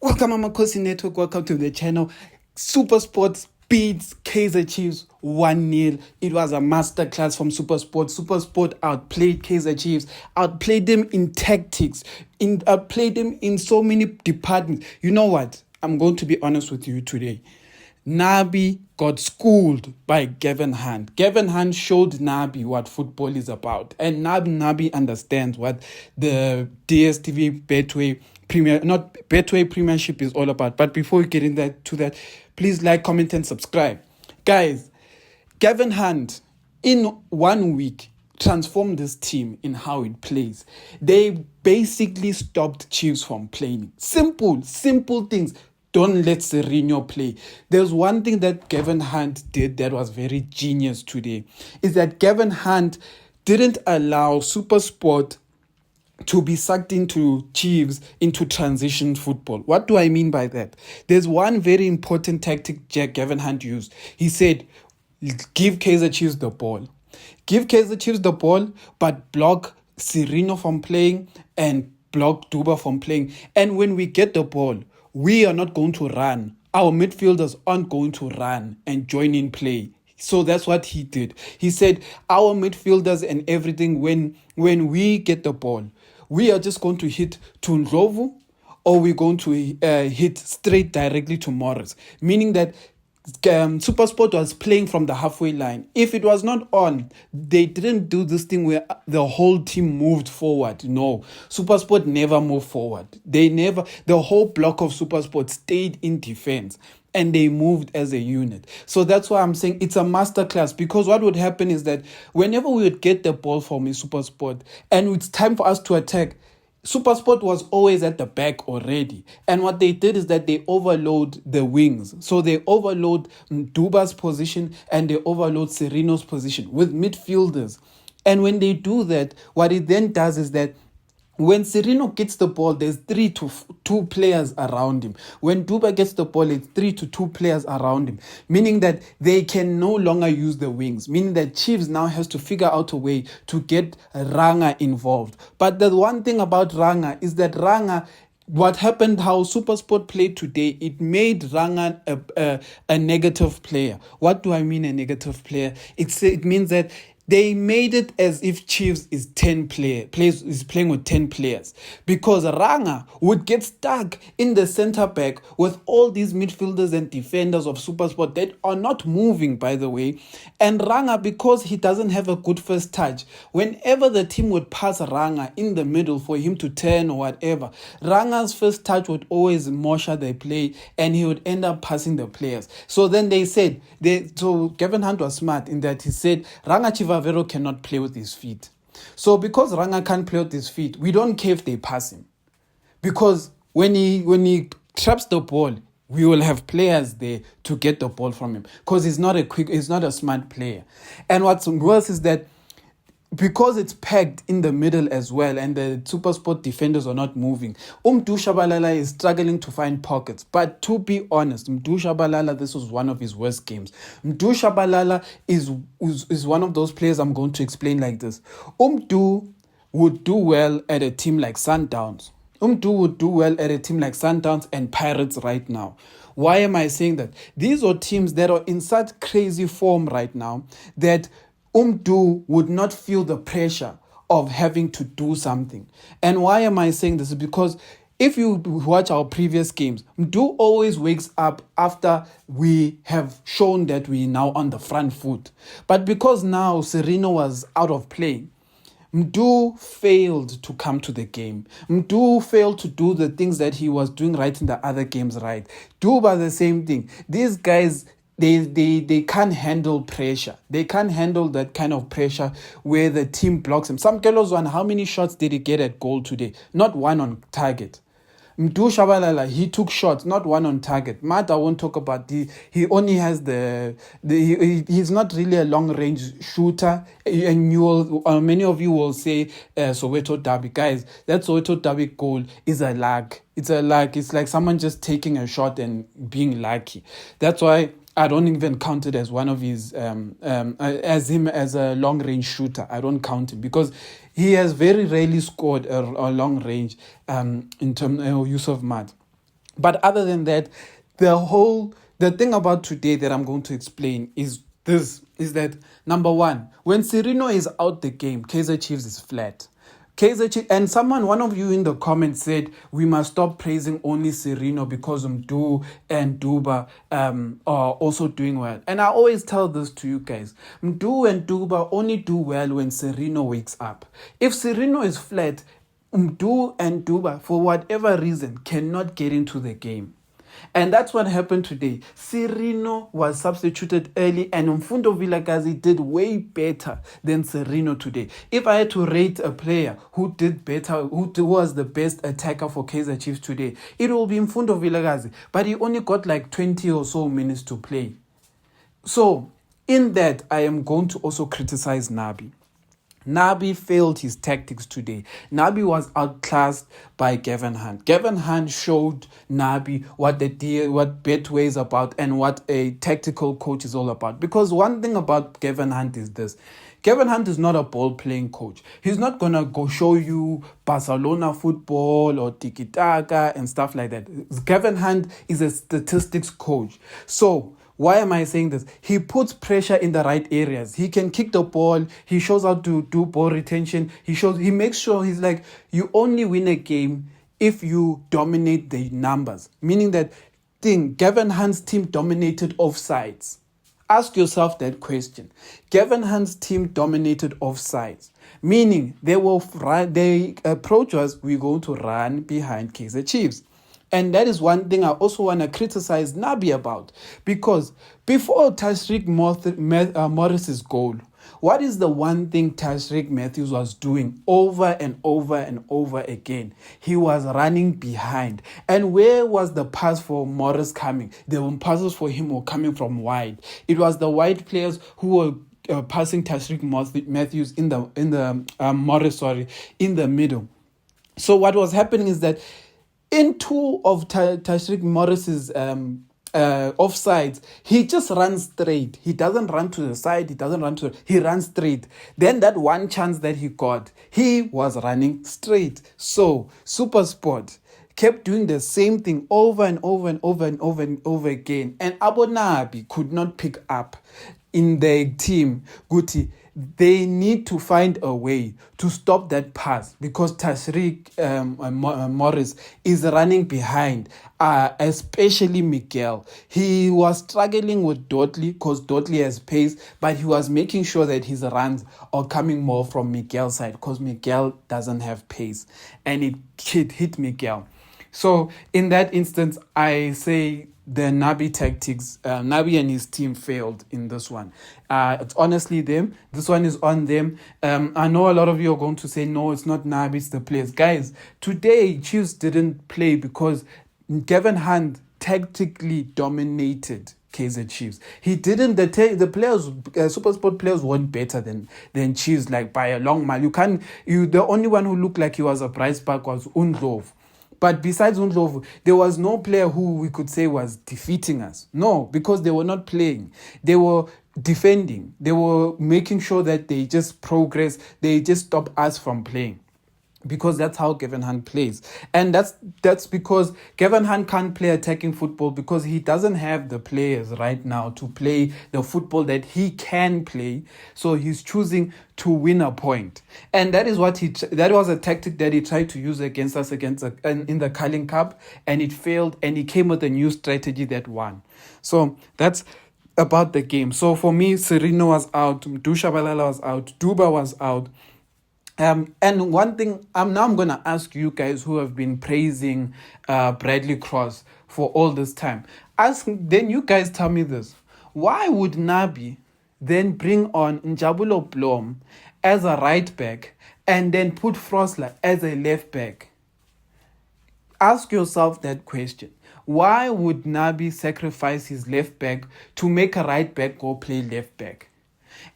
Welcome, Amakhosi Network. Welcome to the channel. SuperSport beats Kaizer Chiefs 1-0. It was a masterclass from SuperSport. SuperSport outplayed Kaizer Chiefs, outplayed them in tactics, outplayed them in so many departments. You know what? I'm going to be honest with you today. Nabi got schooled by Gavin. Gavin showed Nabi what football is about. And Nabi understands what the DSTV Betway Premiership is all about. But before we get into that, please like, comment, and subscribe. Guys, Gavin Hunt, in 1 week, transformed this team in how it plays. They basically stopped Chiefs from playing. Simple things. Don't let Sereno play. There's one thing that Gavin Hunt did that was very genius today, is that Gavin Hunt didn't allow SuperSport to be sucked into Chiefs into transition football. What do I mean by that? There's one very important tactic Gavin Hunt used. He said, give Kaizer Chiefs the ball. Give Kaizer Chiefs the ball, but block Sereno from playing and block Duba from playing. And when we get the ball, we are not going to run. Our midfielders aren't going to run and join in play. So that's what he did. He said, our midfielders and everything, when we get the ball, we are just going to hit to Ndlovu, or we're going to hit straight directly to Morris. Meaning that SuperSport was playing from the halfway line. If it was not on, they didn't do this thing where the whole team moved forward. No, SuperSport never moved forward. The whole block of SuperSport stayed in defense and they moved as a unit. So that's why I'm saying it's a masterclass, because what would happen is that whenever we would get the ball from a SuperSport and it's time for us to attack, SuperSport was always at the back already. And what they did is that they overload the wings. So they overload Duba's position and they overload Sereno's position with midfielders. And when they do that, what it then does is that when Sereno gets the ball, there's 3 to 2 players around him. When Duba gets the ball, it's 3 to 2 players around him, meaning that they can no longer use the wings, meaning that Chiefs now has to figure out a way to get Ranga involved. But the one thing about Ranga is that what happened, how SuperSport played today, it made Ranga a negative player. What do I mean a negative player? It means that they made it as if Chiefs is playing with 10 players, because Ranga would get stuck in the center back with all these midfielders and defenders of SuperSport that are not moving, by the way. And Ranga, because he doesn't have a good first touch, whenever the team would pass Ranga in the middle for him to turn or whatever, Ranga's first touch would always mosher the play and he would end up passing the players. So then they said, so Gavin Hunt was smart in that he said, Ranga Chivavero cannot play with his feet. So because Ranga can't play with his feet, we don't care if they pass him. Because when he traps the ball, we will have players there to get the ball from him. Because he's not a smart player. And what's worse is that because it's packed in the middle as well and the SuperSport defenders are not moving, Mdu Shabalala is struggling to find pockets. But to be honest, Mdu Shabalala, this was one of his worst games. Mdu Shabalala is one of those players I'm going to explain like this. Mdu would do well at a team like Sundowns. Mdu would do well at a team like Sundowns and Pirates right now. Why am I saying that? These are teams that are in such crazy form right now that Mdu would not feel the pressure of having to do something. And why am I saying this? Is because if you watch our previous games, Mdu always wakes up after we have shown that we're now on the front foot. But because now Sereno was out of play, Mdu failed to come to the game. Mdu failed to do the things that he was doing right in the other games right. Duba, the same thing. These guys, they can't handle pressure. They can't handle that kind of pressure where the team blocks him. Sam Kelozwan, how many shots did he get at goal today? Not one on target. Mdu Shabalala, he took shots, not one on target. Matt, I won't talk about he only has he's not really a long range shooter. And many of you will say Soweto Derby. Guys, that Soweto Derby goal is a luck. It's a luck. It's like someone just taking a shot and being lucky. That's why I don't even count it as one of his as him as a long range shooter. I don't count him because he has very rarely scored a long range in terms of use of mud. But other than that, the thing about today that I'm going to explain is that number one, when Serino is out the game, Kaizer Chiefs is flat. Kaizer Chiefs, and one of you in the comments said we must stop praising only Serino because Mdu and Duba are also doing well. And I always tell this to you guys. Mdu and Duba only do well when Serino wakes up. If Serino is flat, Mdu and Duba, for whatever reason, cannot get into the game. And that's what happened today. Serino was substituted early, and Mfundo Vilakazi did way better than Serino today. If I had to rate a player who did better, who was the best attacker for Kaizer Chiefs today, it will be Mfundo Vilakazi. But he only got like 20 or so minutes to play. So, in that, I am going to also criticize Nabi. Nabi failed his tactics today. Nabi was outclassed by Gavin Hunt. Gavin Hunt showed Nabi what Betway is about and what a tactical coach is all about. Because one thing about Gavin Hunt is this. Gavin Hunt is not a ball-playing coach. He's not going to go show you Barcelona football or tiki-taka and stuff like that. Gavin Hunt is a statistics coach. So, why am I saying this? He puts pressure in the right areas. He can kick the ball. He shows how to do ball retention. He makes sure he's like, you only win a game if you dominate the numbers. Meaning that Gavin Hunt's team dominated offsides. Ask yourself that question. Gavin Hunt's team dominated offsides. Meaning the approach was, we're going to run behind Kaizer Chiefs. And that is one thing I also want to criticize Nabi about. Because before Tashreeq Morris's goal, what is the one thing Tashreeq Matthews was doing over and over and over again? He was running behind. And where was the pass for Morris coming? The passes for him were coming from wide. It was the wide players who were passing Tashreeq Matthews in the middle. So what was happening is that in two of Tashreeq Morris's offsides, he just runs straight. He doesn't run to the side. He runs straight. Then that one chance that he got, he was running straight. So SuperSport kept doing the same thing over and over and over and over and over again. And Abu Nabi could not pick up in the team. Guti, they need to find a way to stop that pass because Tashreeq Morris is running behind, especially Miguel. He was struggling with Dotley because Dotley has pace, but he was making sure that his runs are coming more from Miguel's side because Miguel doesn't have pace, and it hit Miguel. So in that instance, I say the Nabi tactics, Nabi and his team failed in this one. It's honestly them. This one is on them. I know a lot of you are going to say, no, it's not Nabi, it's the players. Guys, today Chiefs didn't play because Gavin Hunt tactically dominated Kaizer Chiefs. He didn't. The players, SuperSport players, weren't better than Chiefs, like by a long mile. The only one who looked like he was a bright spark was Undlov. But besides Undlovu, there was no player who we could say was defeating us. No, because they were not playing. They were defending. They were making sure that they just progress. They just stop us from playing. Because that's how Gavin Hunt plays. And that's because Gavin Hunt can't play attacking football because he doesn't have the players right now to play the football that he can play. So he's choosing to win a point. And that is that was a tactic that he tried to use against us in the Carling Cup, and it failed, and he came with a new strategy that won. So that's about the game. So for me, Serino was out, Dushabalala was out, Duba was out. And one thing, I'm going to ask you guys who have been praising Bradley Cross for all this time. Then you guys tell me this. Why would Nabi then bring on Njabulo Blom as a right back and then put Frosler as a left back? Ask yourself that question. Why would Nabi sacrifice his left back to make a right back go play left back?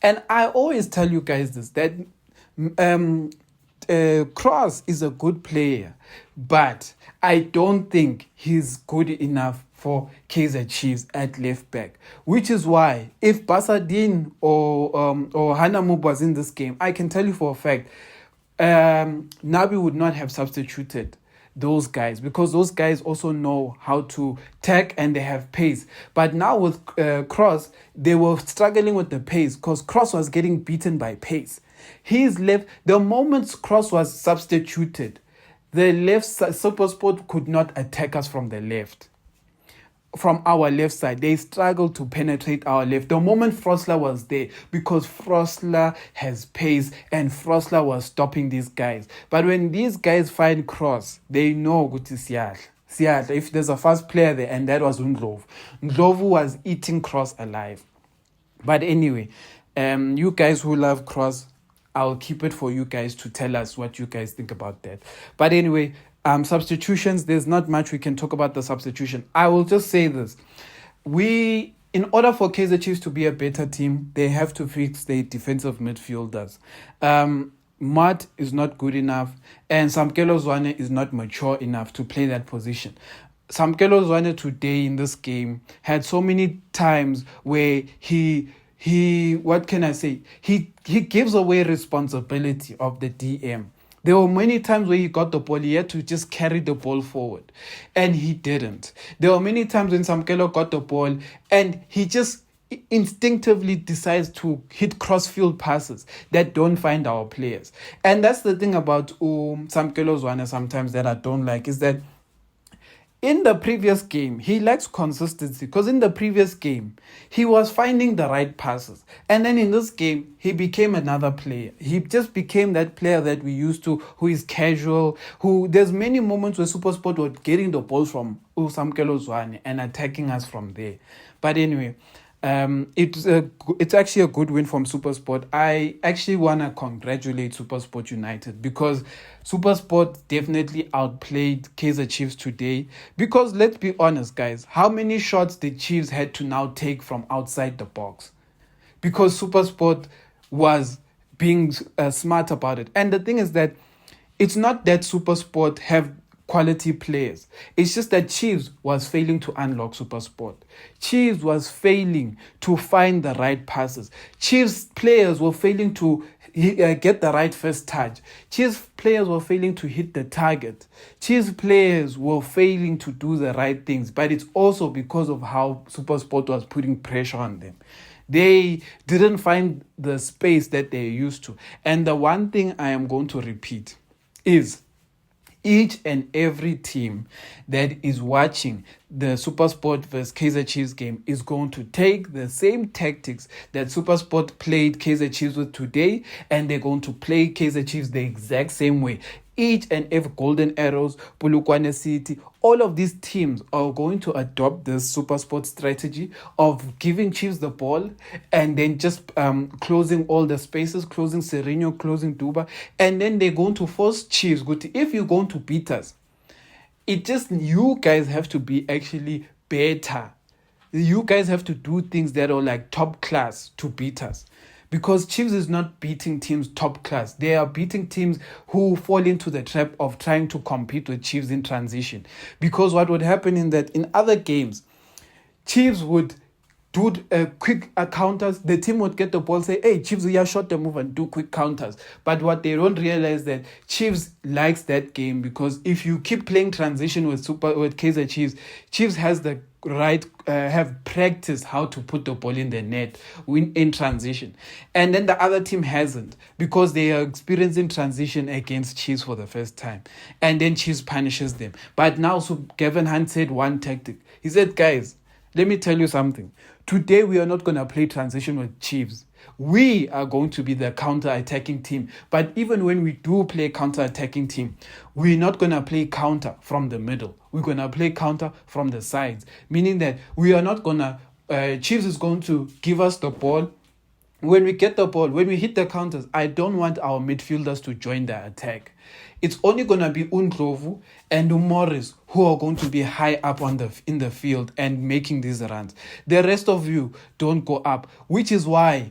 And I always tell you guys this, that Cross is a good player, but I don't think he's good enough for Kaizer Chiefs at left back, which is why if Basadin or Hanamub was in this game, I can tell you for a fact Nabi would not have substituted those guys, because those guys also know how to tack and they have pace. But now with Cross, they were struggling with the pace because Cross was getting beaten by pace. He's left, the moment Cross was substituted, the left SuperSport could not attack us from the left. From our left side, they struggled to penetrate our left the moment Frosler was there, because Frosler has pace and Frosler was stopping these guys. But when these guys find Cross, they know Guti Siadla. If there's a fast player there, and that was Ndlovu. Ndlovu was eating Cross alive. But anyway, you guys who love Cross, I'll keep it for you guys to tell us what you guys think about that. But anyway, substitutions, there's not much we can talk about the substitution. I will just say this. In order for Kaizer Chiefs to be a better team, they have to fix their defensive midfielders. Matt is not good enough, and Samkelo Zwane is not mature enough to play that position. Samkelo Zwane today in this game had so many times where he what can I say? He gives away responsibility of the DM. There were many times where he got the ball, he had to just carry the ball forward, and he didn't. There were many times when Samkelo got the ball, and he just instinctively decides to hit crossfield passes that don't find our players. And that's the thing about Samkelo Zwane sometimes that I don't like, is that in the previous game, he lacks consistency, because in the previous game, he was finding the right passes. And then in this game, he became another player. He just became that player that we used to, who is casual, there's many moments where SuperSport were getting the ball from Samkelo Zwane and attacking us from there. But anyway, it's actually a good win from SuperSport. I actually want to congratulate SuperSport United, because SuperSport definitely outplayed Kaizer Chiefs today. Because let's be honest, guys, how many shots the Chiefs had to now take from outside the box? Because SuperSport was being smart about it. And the thing is that it's not that SuperSport have quality players. It's just that Chiefs was failing to unlock SuperSport. Chiefs was failing to find the right passes. Chiefs players were failing to get the right first touch. Chiefs players were failing to hit the target. Chiefs players were failing to do the right things. But it's also because of how SuperSport was putting pressure on them. They didn't find the space that they used to. And the one thing I am going to repeat is, each and every team that is watching the SuperSport vs Kaizer Chiefs game is going to take the same tactics that SuperSport played Kaizer Chiefs with today, and they're going to play Kaizer Chiefs the exact same way. Each and every Golden Arrows, Polokwane City, all of these teams are going to adopt this SuperSport strategy of giving Chiefs the ball and then just closing all the spaces, closing Sereno, closing Duba, and then they're going to force Chiefs. If you're going to beat us, you guys have to be actually better. You guys have to do things that are like top class to beat us. Because Chiefs is not beating teams top class. They are beating teams who fall into the trap of trying to compete with Chiefs in transition. Because what would happen in that, in other games, Chiefs would do quick counters. The team would get the ball, say, hey, Chiefs, we are short the move and do quick counters. But what they don't realize that Chiefs likes that game, because if you keep playing transition with Kaizer Chiefs, Chiefs has the right have practiced how to put the ball in the net in transition, and then the other team hasn't, because they are experiencing transition against Chiefs for the first time, and then Chiefs punishes them. But now, so Gavin Hunt said one tactic. He said, guys, let me tell you something. Today we are not going to play transition with Chiefs. We are going to be the counter-attacking team. But even when we do play counter-attacking team, we're not going to play counter from the middle. We're going to play counter from the sides. Meaning that we are not going to... Chiefs is going to give us the ball. When we get the ball, when we hit the counters, I don't want our midfielders to join the attack. It's only going to be Ndlovu and Morris who are going to be high up in the field and making these runs. The rest of you don't go up, which is why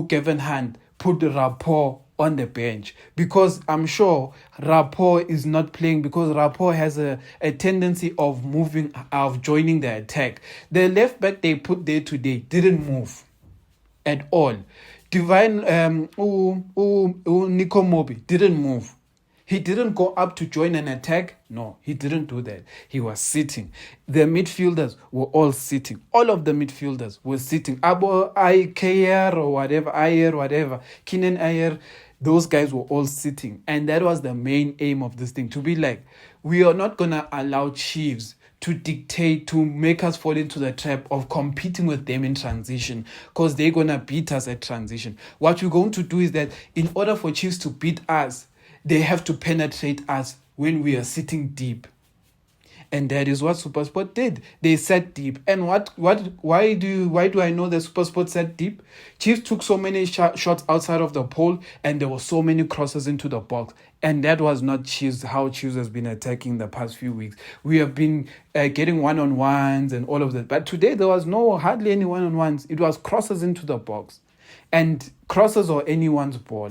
Gavin Hunt put Rapport on the bench, because I'm sure Rapport is not playing, because Rapport has a tendency of joining the attack. The left back they put there today didn't move at all. Nico Mobi didn't move. He didn't go up to join an attack. No, he didn't do that. He was sitting. The midfielders were all sitting. All of the midfielders were sitting. Kaizer or whatever, Ayer, whatever, Kinen Ayer, those guys were all sitting. And that was the main aim of this thing, to be like, we are not going to allow Chiefs to dictate, to make us fall into the trap of competing with them in transition, because they're going to beat us at transition. What we're going to do is that in order for Chiefs to beat us, they have to penetrate us when we are sitting deep. And that is what SuperSport did. They sat deep. And why do I know that SuperSport sat deep? Chiefs took so many shots outside of the pole, and there were so many crosses into the box. And that was not how Chiefs has been attacking the past few weeks. We have been getting one-on-ones and all of that. But today there was hardly any one-on-ones. It was crosses into the box. And crosses or anyone's ball,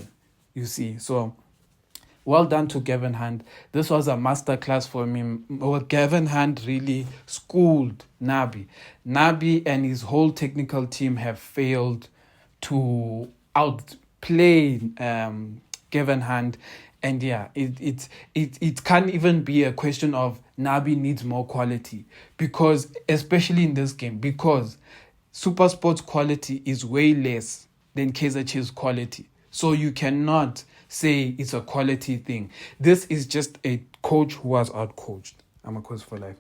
you see. So well done to Gavin Hunt. This was a masterclass for me. Well, Gavin Hunt really schooled Nabi. Nabi and his whole technical team have failed to outplay Gavin Hunt. And yeah, it can't even be a question of Nabi needs more quality, because especially in this game, because SuperSport's quality is way less than Kaizer Chiefs' quality. So you cannot say it's a quality thing. This is just a coach who was outcoached. Amakhosi for life.